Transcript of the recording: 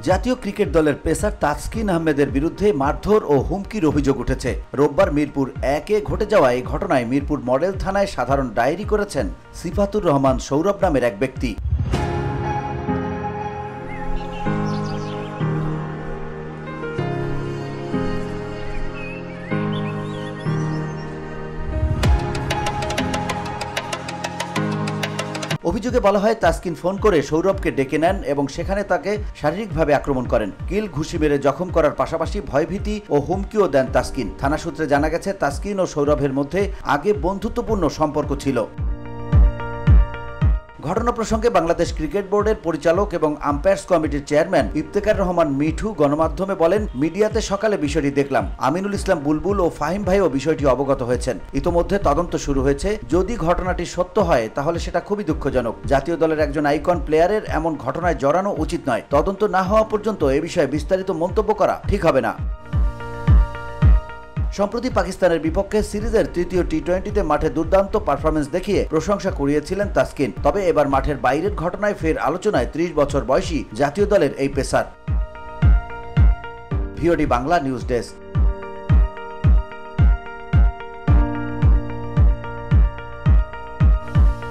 জাতীয় ক্রিকেট দলের পেসার তাসকিন আহমেদের বিরুদ্ধে মারধর ও হুমকির অভিযোগ উঠেছে। রোববার মিরপুর ১-এ ঘটে যাওয়া এই ঘটনায় মিরপুর মডেল থানায় সাধারণ ডায়েরি করেছেন সিফাতুর রহমান সৌরভ নামের এক ব্যক্তি। অভিযোগে বলা হয়, তাসকিন ফোন করে সৌরভকে ডেকে নেন এবং সেখানে তাকে শারীরিকভাবে আক্রমণ করেন। কিল ঘুষি মেরে জখম করার পাশাপাশি ভয়ভীতি ও হুমকিও দেন তাসকিন। থানা সূত্রে জানা গেছে, তাসকিন ও সৌরভের মধ্যে আগে বন্ধুত্বপূর্ণ সম্পর্ক ছিল। ঘটনা প্রসঙ্গে বাংলাদেশ ক্রিকেট বোর্ডের পরিচালক এবং আম্পায়ার্স কমিটির চেয়ারম্যান ইফতেখার রহমান মিঠু গণমাধ্যমে বলেন, মিডিয়াতে সকালে বিষয়টি দেখলাম। আমিনুল ইসলাম বুলবুল ও ফাহিম ভাইও বিষয়টি অবগত হয়েছেন। ইতোমধ্যে তদন্ত শুরু হয়েছে। যদি ঘটনাটি সত্য হয় তাহলে সেটা খুবই দুঃখজনক। জাতীয় দলের একজন আইকন প্লেয়ারের এমন ঘটনায় জড়ানো উচিত নয়। তদন্ত না হওয়া পর্যন্ত এ বিষয়ে বিস্তারিত মন্তব্য করা ঠিক হবে না। সম্প্রতি পাকিস্তানের বিপক্ষে সিরিজের তৃতীয় টি-20তে মাঠে দুর্দান্ত পারফরমেন্স দেখিয়ে প্রশংসা কুড়িয়েছিলেন তাসকিন। তবে এবার মাঠের বাইরের ঘটনায় ফের আলোচনায় ৩০ বছর বয়সী জাতীয় দলের এই pacer. VOD Bangla news desk.